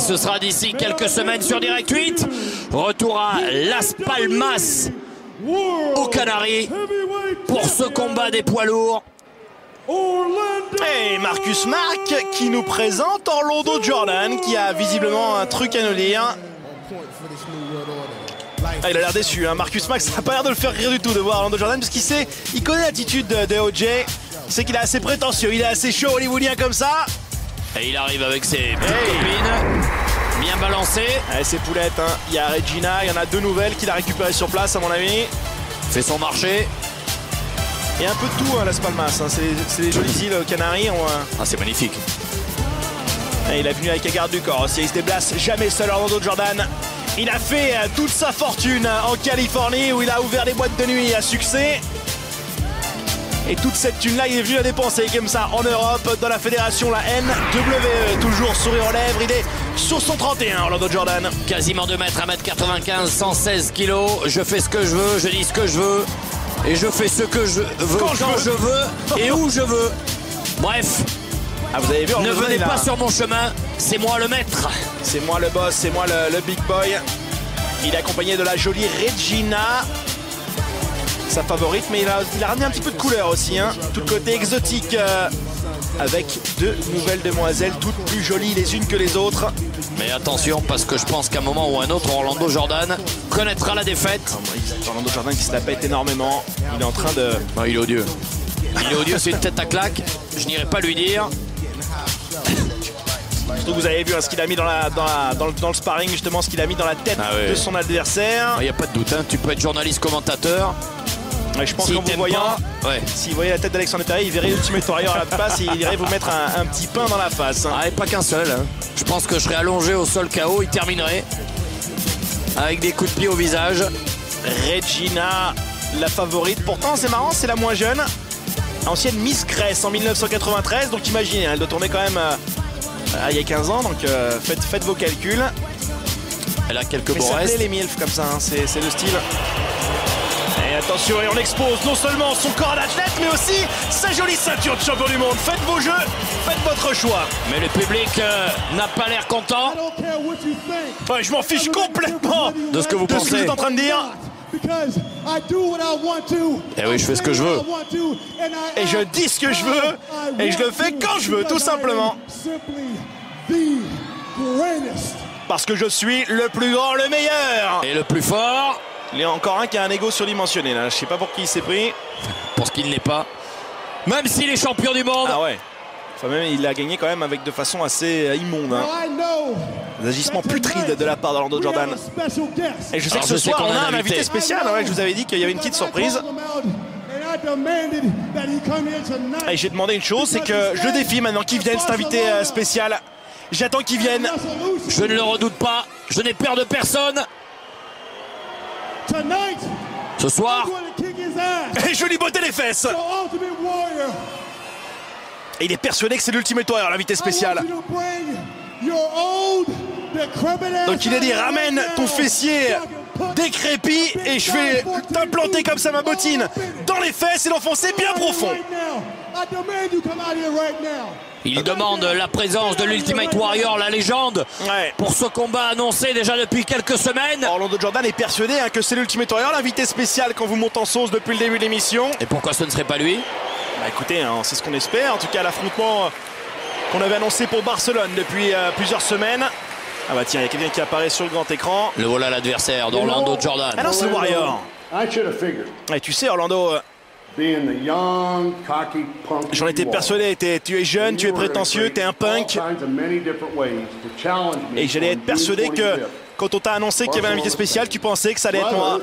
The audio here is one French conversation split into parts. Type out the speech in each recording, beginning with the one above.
ce sera d'ici quelques semaines sur Direct 8. Retour à Las Palmas, aux Canaries, pour ce combat des poids lourds. Et Marcus Marc qui nous présente Orlando Jordan, qui a visiblement un truc à nous dire. Ah, il a l'air déçu, hein. Marcus Marc, ça n'a pas l'air de le faire rire du tout de voir Orlando Jordan, parce qu'il sait, il connaît l'attitude de OJ. Il sait qu'il est assez prétentieux, il est assez chaud hollywoodien comme ça. Et il arrive avec ses petites copines, bien balancé. Allez, ses poulettes, hein. Il y a Regina, il y en a deux nouvelles qu'il a récupérées sur place à mon avis. Fait son marché. Et un peu de tout, hein, Las Palmas, hein. C'est des jolies îles Canaries. Ah, c'est magnifique. Et il est venu avec la garde du corps aussi, il se déplace jamais seul. Orlando Jordan, il a fait toute sa fortune en Californie, où il a ouvert des boîtes de nuit à succès. Et toute cette thune-là, il est venu la dépenser comme ça en Europe, dans la fédération, la NWE. Toujours sourire aux lèvres, il est sur son 31, Orlando Jordan. Quasiment 2 mètres, 1m95, 116 kilos. Je fais ce que je veux, je dis ce que je veux. Et je fais ce que je veux quand je veux et où je veux. Bref, ah, vous avez vu, ne venez pas sur mon chemin, c'est moi le maître. C'est moi le boss, c'est moi le big boy. Il est accompagné de la jolie Regina, sa favorite, mais il a ramené un petit peu de couleur aussi, hein. Tout le côté exotique, avec deux nouvelles demoiselles, toutes plus jolies les unes que les autres. Mais attention, parce que je pense qu'à un moment ou un autre, Orlando Jordan connaîtra la défaite. Orlando Jordan qui se la pète énormément. Il est en train de... Non, il est odieux. Il est odieux, c'est une tête à claque. Je n'irai pas lui dire. Surtout que vous avez vu, hein, ce qu'il a mis dans le sparring, justement, ce qu'il a mis dans la tête de son adversaire. Il n'y a pas de doute, hein. Tu peux être journaliste commentateur. Ouais, je pense qu'en vous voyant, s'il voyait la tête d'Alexandre Perret, il verrait Ultimate Warrior à la place et il irait vous mettre un petit pain dans la face. Ah, et pas qu'un seul, hein. Je pense que je serais allongé au sol KO, il terminerait avec des coups de pied au visage. Regina, la favorite. Pourtant, c'est marrant, c'est la moins jeune. Ancienne Miss Grèce en 1993, donc imaginez, elle doit tourner quand même il y a 15 ans, donc faites vos calculs. Elle a quelques beaux restes. restes. Les MILF comme ça, hein, c'est le style. Et attention, et on expose non seulement son corps d'athlète, mais aussi sa jolie ceinture de champion du monde. Faites vos jeux, faites votre choix. Mais le public n'a pas l'air content. Ouais, je m'en fiche complètement de ce que vous pensez. Ce que vous êtes en train de dire. Et oui, je fais ce que je veux. Et je dis ce que je veux, et je le fais quand je veux, tout simplement. Parce que je suis le plus grand, le meilleur. Et le plus fort. Il y a encore un qui a un ego surdimensionné là, je sais pas pour qui il s'est pris. Pour ce qu'il n'est pas. Même s'il est champion du monde. Ah ouais. Enfin même il a gagné quand même avec de façon assez immonde, hein. Des agissements putrides de la part d'Orlando Jordan. Et je sais que ce soir on a un invité spécial, ouais, je vous avais dit qu'il y avait une petite surprise. Et j'ai demandé une chose, c'est que je le défie maintenant qu'il vienne cet invité spécial. J'attends qu'il vienne. Je ne le redoute pas, je n'ai peur de personne. Ce soir, et je lui bottais les fesses. Et il est persuadé que c'est l'Ultimate Warrior, l'invité spécial. Donc il a dit ramène ton fessier décrépit et je vais t'implanter comme ça ma bottine dans les fesses et l'enfoncer bien profond. Il demande la présence de l'Ultimate Warrior, la légende, pour ce combat annoncé déjà depuis quelques semaines. Orlando Jordan est persuadé, hein, que c'est l'Ultimate Warrior, l'invité spécial quand vous montez en sauce depuis le début de l'émission. Et pourquoi ce ne serait pas lui? Bah écoutez, hein, c'est ce qu'on espère. En tout cas, l'affrontement qu'on avait annoncé pour Barcelone depuis plusieurs semaines. Ah bah tiens, il y a quelqu'un qui apparaît sur le grand écran. Le voilà l'adversaire d'Orlando Jordan. Ah non, c'est le Warrior. Et tu sais, Orlando, j'en étais persuadé, tu es jeune, tu es prétentieux, tu es un punk. Et j'allais être persuadé que quand on t'a annoncé qu'il y avait un invité spécial, tu pensais que ça allait être moi.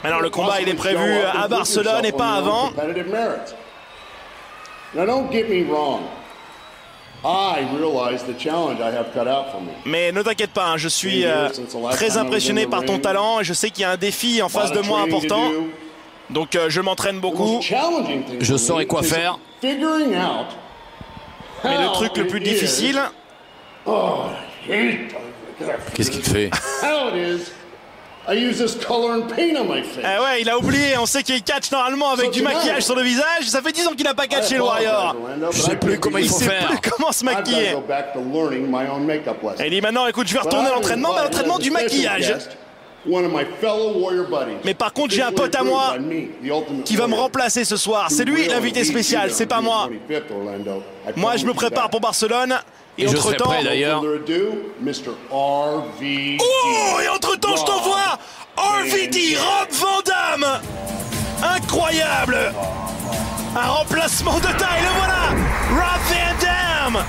Alors le combat il est prévu à Barcelone et pas avant. Mais ne t'inquiète pas, hein, je suis très impressionné par ton talent et je sais qu'il y a un défi en face de moi important. Donc je m'entraîne beaucoup. Je saurai quoi faire. Mais le truc le plus difficile... Qu'est-ce qu'il fait? Eh ouais, il a oublié, on sait qu'il catch normalement avec du maquillage sur le visage. Ça fait 10 ans qu'il n'a pas catché le Warrior. Je sais plus comment il faut faire. Il sait plus comment se maquiller. Et il dit maintenant, écoute, je vais retourner à l'entraînement, mais à l'entraînement du maquillage. Mais par contre, j'ai un pote à moi qui va me remplacer ce soir. C'est lui l'invité spécial, c'est pas moi. Moi, je me prépare pour Barcelone. Et entre-temps, d'ailleurs. Oh, et entre-temps, je t'envoie RVD, Rob Van Dam. Incroyable. Un remplacement de taille, le voilà. Rob Van Dam.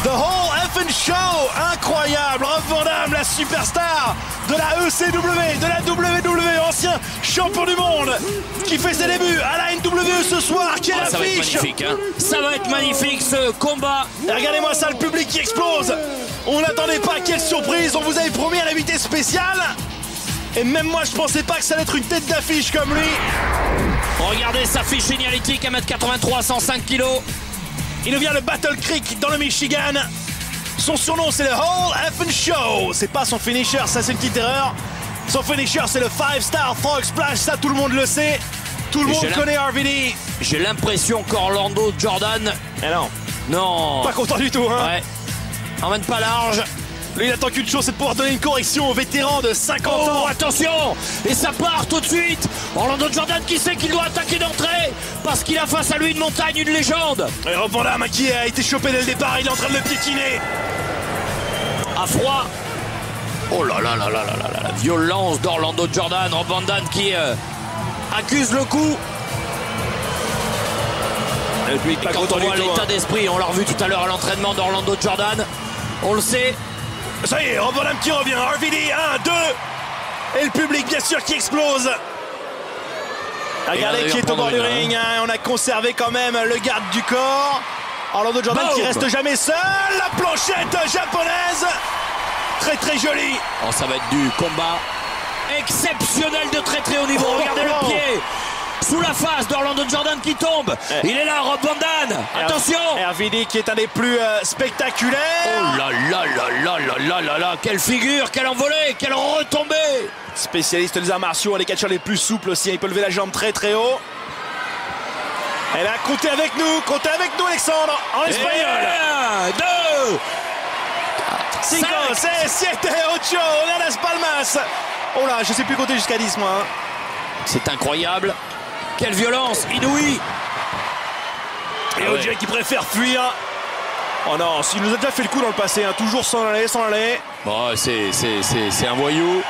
The whole effing show. Incroyable. Rob Van Dam, la superstar de la ECW, de la WWE, ancien champion du monde, qui fait ses débuts à la NWE ce soir. Quelle affiche. Ça va être magnifique, hein. Ça va être magnifique, ce combat. Et regardez-moi ça, le public qui explose. On n'attendait pas, quelle surprise. On vous avait promis un invité spécial. Et même moi, je pensais pas que ça allait être une tête d'affiche comme lui. Regardez sa fiche signalétique, 1m83, 105 kg. Il nous vient de Battle Creek dans le Michigan. Son surnom, c'est le Whole Effin' Show. C'est pas son finisher, ça c'est une petite erreur. Son finisher, c'est le 5-star Frog Splash, ça tout le monde le sait. Tout le monde connaît RVD. J'ai l'impression qu'Orlando Jordan... Eh non. Non. Pas content du tout, hein. Ouais. Emmène pas large. Lui, il attend qu'une chose, c'est de pouvoir donner une correction au vétéran de 50 ans. Attention. Et ça part tout de suite. Orlando Jordan qui sait qu'il doit attaquer d'entrée parce qu'il a face à lui une montagne, une légende. Et Rob Van Dam qui a été chopé dès le départ, il est en train de le piétiner. À froid. Oh là là là là là là, la violence d'Orlando Jordan. Rob Van Dam qui accuse le coup. Et puis, quand on voit l'état d'esprit, on l'a revu tout à l'heure à l'entraînement d'Orlando Jordan. On le sait. Ça y est, Rob Van Dam qui revient. RVD, 1, 2. Et le public, bien sûr, qui explose. Regardez qui est au bord du ring. Hein. On a conservé quand même le garde du corps. Orlando Jordan qui reste jamais seul. La planchette japonaise. Très très jolie. Oh, ça va être du combat exceptionnel de très très haut niveau. Regardez le pied sous la face d'Orlando Jordan qui tombe. Il est là, Rob Van Dam. Attention. RVD qui est un des plus spectaculaires. Oh là là là là là là là là. Quelle figure, quelle envolée, quelle retombée. Spécialiste des arts martiaux, les catcheurs les plus souples aussi. Il peut lever la jambe très très haut. Elle a compté avec nous Alexandre, en espagnol. 1, 2, 5, 6, 7, 8, on a Las Palmas. Oh là, je sais plus compter jusqu'à 10 moi. C'est incroyable. Quelle violence inouïe. Et OJ qui préfère fuir. Oh non, il nous a déjà fait le coup dans le passé, hein. Toujours sans aller. Bon, c'est un voyou.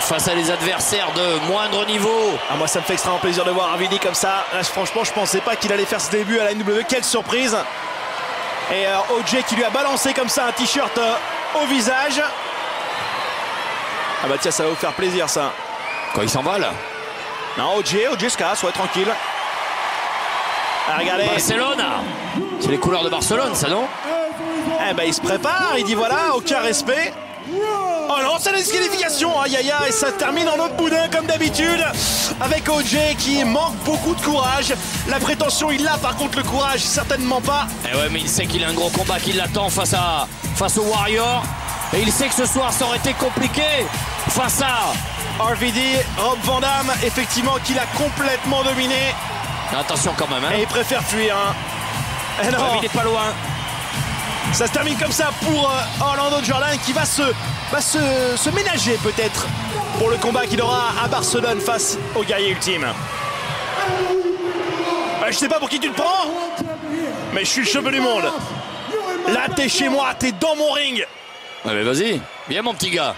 Face à des adversaires de moindre niveau. Ah, moi ça me fait extrêmement plaisir de voir RVD comme ça. Là, franchement, je pensais pas qu'il allait faire ce début à la NWE. Quelle surprise. Et OJ qui lui a balancé comme ça un t-shirt au visage. Ah bah tiens, ça va vous faire plaisir ça. Quand il s'en va là. Non, OJ se casse, ouais, tranquille. Ah, regardez. Barcelone. C'est les couleurs de Barcelone, ça, non? Eh ben, il se prépare, il dit voilà, aucun respect. Oh non, c'est la disqualification. Aïe aïe aïe, ça termine en autre boudin comme d'habitude. Avec OJ qui manque beaucoup de courage. La prétention, il l'a, par contre, le courage, certainement pas. Eh ouais, mais il sait qu'il a un gros combat qui l'attend face au Warrior. Et il sait que ce soir, ça aurait été compliqué face à RVD, Rob Van Dam, effectivement, qu'il a complètement dominé. Attention quand même, hein. Et il préfère fuir, hein. Et non. Il n'est pas loin. Ça se termine comme ça pour Orlando Jordan qui va se ménager peut-être pour le combat qu'il aura à Barcelone face au guerrier ultime. Je sais pas pour qui tu te prends, mais je suis le champion du monde. Là, t'es chez moi, t'es dans mon ring. Ouais, mais vas-y, viens mon petit gars.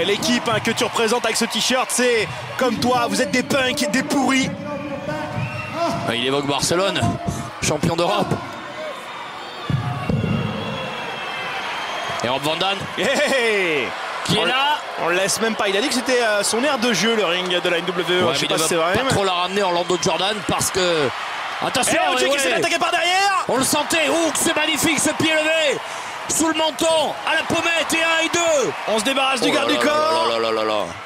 L'équipe que tu représentes avec ce t-shirt, c'est comme toi, vous êtes des punks, des pourris. Il évoque Barcelone, champion d'Europe. Et Rob Van Dam, qui est là. On le laisse même pas, il a dit que c'était son aire de jeu, le ring de la NWE. Ouais, je sais pas si c'est vrai. Pas trop la ramener Orlando Jordan parce que... Attention, OJ qui s'est attaqué par derrière. On le sentait, c'est magnifique ce pied levé. Sous le menton, à la pommette, et 1 et 2. On se débarrasse du garde du corps.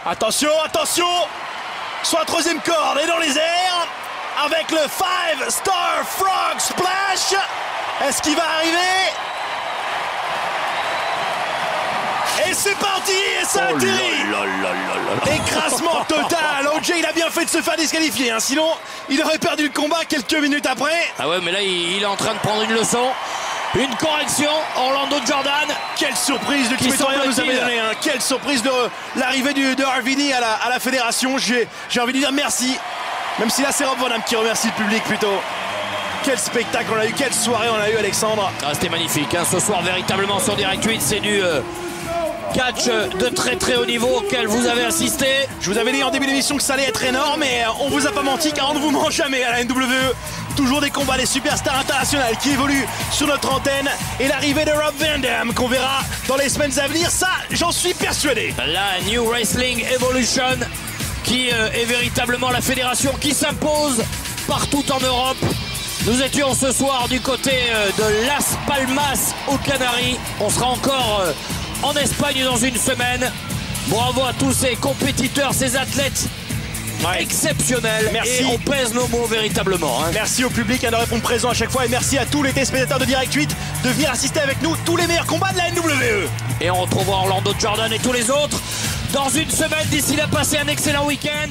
Attention, attention. Soit troisième corde et dans les airs. Avec le 5-star Frog Splash. Est-ce qu'il va arriver? Et c'est parti, et ça atterrit. Écrasement total. OJ, il a bien fait de se faire disqualifier, hein. Sinon il aurait perdu le combat quelques minutes après. Ah ouais, mais là il est en train de prendre une leçon. Une correction, Orlando Jordan. Quelle surprise de Kim Victoria nous avait donné, hein. Quelle surprise de l'arrivée de RVD à la fédération. J'ai envie de dire merci. Même si là c'est Rob Van Dam qui remercie le public plutôt. Quel spectacle on a eu, quelle soirée on a eu, Alexandre. Ah, c'était magnifique, hein, ce soir véritablement sur Direct 8, c'est du catch de très très haut niveau auquel vous avez assisté. Je vous avais dit en début d'émission que ça allait être énorme, mais on vous a pas menti car on ne vous ment jamais à la NWE. Toujours des combats, des superstars internationales qui évoluent sur notre antenne et l'arrivée de Rob Van Dam qu'on verra dans les semaines à venir, ça j'en suis persuadé. La New Wrestling Evolution qui est véritablement la fédération qui s'impose partout en Europe. Nous étions ce soir du côté de Las Palmas aux Canaries. On sera encore en Espagne dans une semaine. Bravo à tous ces compétiteurs, ces athlètes exceptionnels. Merci. Et on pèse nos mots véritablement, hein. Merci au public de répondre présent à chaque fois et merci à tous les téléspectateurs de Direct 8 de venir assister avec nous tous les meilleurs combats de la NWE. Et on retrouvera Orlando Jordan et tous les autres dans une semaine. D'ici là, passez un excellent week-end.